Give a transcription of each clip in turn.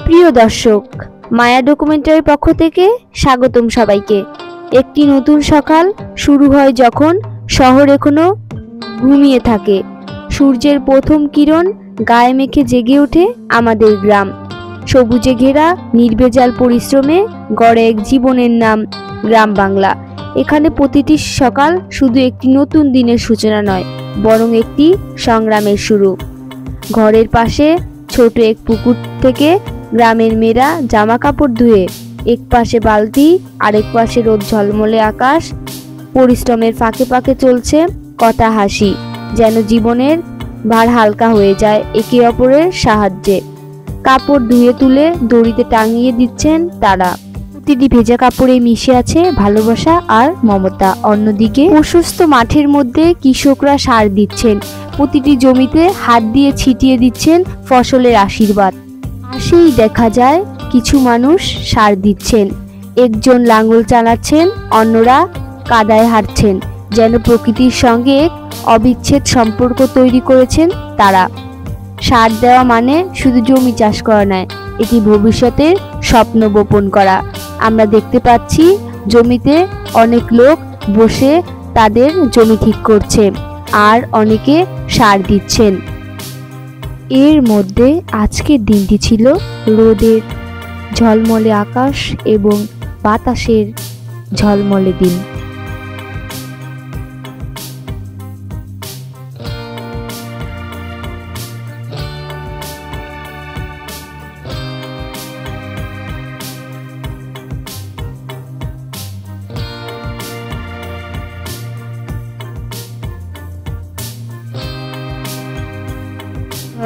প্রিয় দর্শক, মায়া ডকুমেন্টারির পক্ষ থেকে স্বাগতম সবাইকে। একটি নতুন সকাল শুরু হয় যখন শহর এখনো ঘুমিয়ে থাকে। সূর্যের প্রথম কিরণ গায়ে মেখে জেগে ওঠে আমাদের গ্রাম। সবুজে ঘেরা নির্ভেজাল পরিশ্রমে গড়ে এক জীবনের নাম গ্রাম বাংলা। এখানে প্রতিটি সকাল শুধু একটি নতুন দিনের সূচনা নয়, বরং একটি সংগ্রামের শুরু। ঘরের পাশে ছোট এক পুকুর থেকে গ্রামের মেয়েরা জামা কাপড় ধুয়ে, এক পাশে বালতি আরেক পাশে রোদ ঝলমলে আকাশ। পরিশ্রমের ফাঁকে ফাঁকে চলছে কথা হাসি, যেন জীবনের ভার হালকা হয়ে যায় একে অপরের সাহায্যে। কাপড় ধুয়ে তুলে দড়িতে টাঙিয়ে দিচ্ছেন তারা। প্রতিটি ভেজা কাপড়ে মিশে আছে ভালোবাসা আর মমতা। অন্যদিকে প্রশস্ত মাঠের মধ্যে কৃষকরা সার দিচ্ছেন, প্রতিটি জমিতে হাত দিয়ে ছিটিয়ে দিচ্ছেন ফসলের আশীর্বাদ। পাশেই দেখা যায় কিছু মানুষ সার দিচ্ছেন, একজন লাঙল চালাচ্ছেন, অন্যরা কাদায় হাঁটছেন, যেন প্রকৃতির সঙ্গে এক অবিচ্ছেদ সম্পর্ক তৈরি করেছেন তারা। সার দেওয়া মানে শুধু জমি চাষ করা নয়, এটি ভবিষ্যতের স্বপ্ন বপন করা। আমরা দেখতে পাচ্ছি জমিতে অনেক লোক বসে তাদের জমি ঠিক করছে, আর অনেকে সার দিচ্ছেন। এর মধ্যে আজকের দিনটি ছিল রোদের ঝলমলে আকাশ এবং বাতাসের ঝলমলে দিন।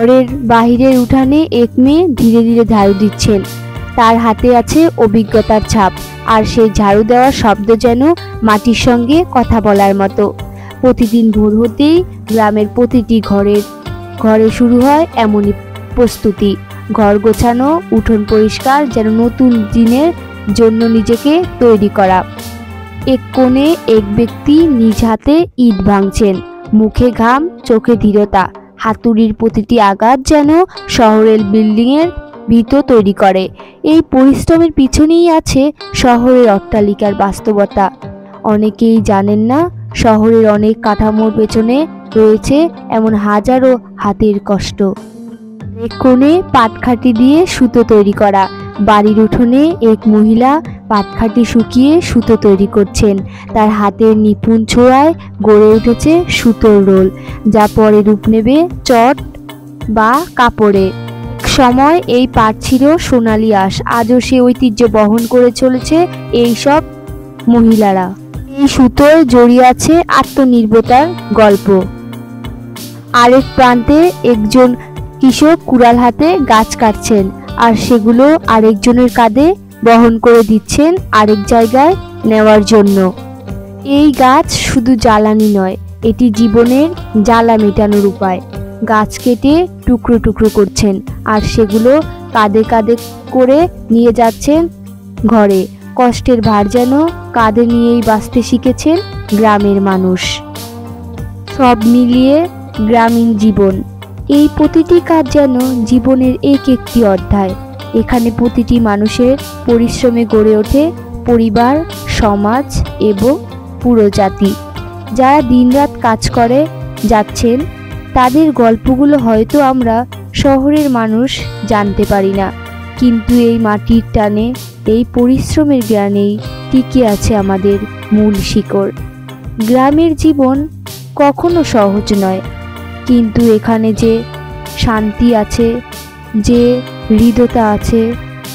ঘরের বাহিরের উঠানে এক মেয়ে ধীরে ধীরে ঝাড়ু দিচ্ছেন। তার হাতে আছে অভিজ্ঞতার ছাপ, আর সেই ঝাড়ু দেওয়ার শব্দ যেন মাটির সঙ্গে কথা বলার মতো। প্রতিদিন ভোর হতেই গ্রামের প্রতিটি ঘরে শুরু হয় এমনই প্রস্তুতি। ঘর গোছানো, উঠোন পরিষ্কার, যেন নতুন দিনের জন্য নিজেকে তৈরি করা। এক কোণে এক ব্যক্তি নিজ হাতে ইট ভাঙছেন, মুখে ঘাম, চোখে দৃঢ়তা। হাতুড়ির প্রতিটি আঘাত যেন শহরের বিল্ডিংয়ের ভিত তৈরি করে। এই পরিশ্রমের পিছনেই আছে শহরের অট্টালিকার বাস্তবতা। অনেকেই জানেন না, শহরের অনেক কাঠামোর পেছনে রয়েছে এমন হাজারো হাতের কষ্ট। এক কোণে পাটখাটি দিয়ে সুতো তৈরি করা। বাড়ির উঠোনে এক মহিলা পাটখাটি শুকিয়ে সুতো তৈরি করছেন। তার হাতের নিপুণ ছোঁয়ায় গড়ে উঠেছে সুতোর রোল, যা পরে রূপ নেবে চট বা কাপড়ে। সময় এই পাট ছিল সোনালি আঁশ, আজও সে ঐতিহ্য বহন করে চলেছে এই সব মহিলারা। এই সুতোয় জড়িয়ে আছে আত্মনির্ভরতার গল্প। আরেক প্রান্তে একজন কৃষক কুড়াল হাতে গাছ কাটছেন, আর সেগুলো আরেকজনের কাঁধে বহন করে দিচ্ছেন আরেক জায়গায় নেওয়ার জন্য। এই গাছ শুধু জ্বালানি নয়, এটি জীবনের জ্বালা মেটানোর উপায়। গাছ কেটে টুকরো টুকরো করছেন, আর সেগুলো কাঁধে কাঁধে করে নিয়ে যাচ্ছেন ঘরে। কষ্টের ভার যেন কাঁধে নিয়েই বাঁচতে শিখেছেন গ্রামের মানুষ। সব মিলিয়ে গ্রামীণ জীবন, এই প্রতিটি কাজ যেন জীবনের এক একটি অধ্যায়। এখানে প্রতিটি মানুষের পরিশ্রমে গড়ে ওঠে পরিবার, সমাজ এবং পুরো জাতি। যারা দিনরাত কাজ করে যাচ্ছেন, তাদের গল্পগুলো হয়তো আমরা শহরের মানুষ জানতে পারি না, কিন্তু এই মাটির টানে, এই পরিশ্রমের জ্ঞানেই টিকে আছে আমাদের মূল শিকড়। গ্রামের জীবন কখনো সহজ নয়, কিন্তু এখানে যে শান্তি আছে, যে হৃদ্যতা আছে,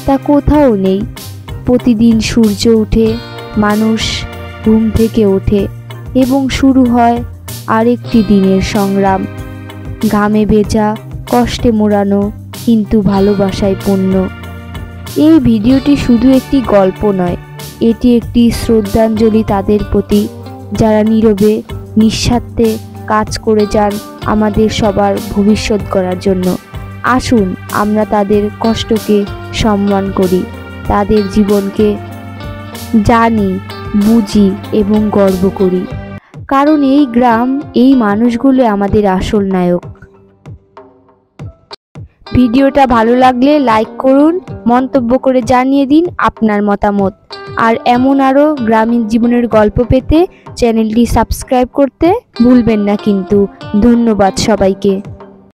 তা কোথাও নেই। প্রতিদিন সূর্য উঠে, মানুষ ঘুম থেকে ওঠে এবং শুরু হয় আরেকটি দিনের সংগ্রাম। ঘামে ভেজা, কষ্টে মোড়ানো, কিন্তু ভালোবাসায় পূর্ণ। এই ভিডিওটি শুধু একটি গল্প নয়, এটি একটি শ্রদ্ধাঞ্জলি তাদের প্রতি যারা নীরবে নিঃস্বার্থে কাজ করে যান আমাদের সবার ভবিষ্যৎ গড়ার জন্য। আসুন আমরা তাদের কষ্টকে সম্মান করি, তাদের জীবনকে জানি, বুঝি এবং গর্ব করি, কারণ এই গ্রাম, এই মানুষগুলো আমাদের আসল নায়ক। ভিডিওটা ভালো লাগলে লাইক করুন, মন্তব্য করে জানিয়ে দিন আপনার মতামত। আর এমন আরও গ্রামীণ জীবনের গল্প পেতে চ্যানেলটি সাবস্ক্রাইব করতে ভুলবেন না কিন্তু। ধন্যবাদ সবাইকে।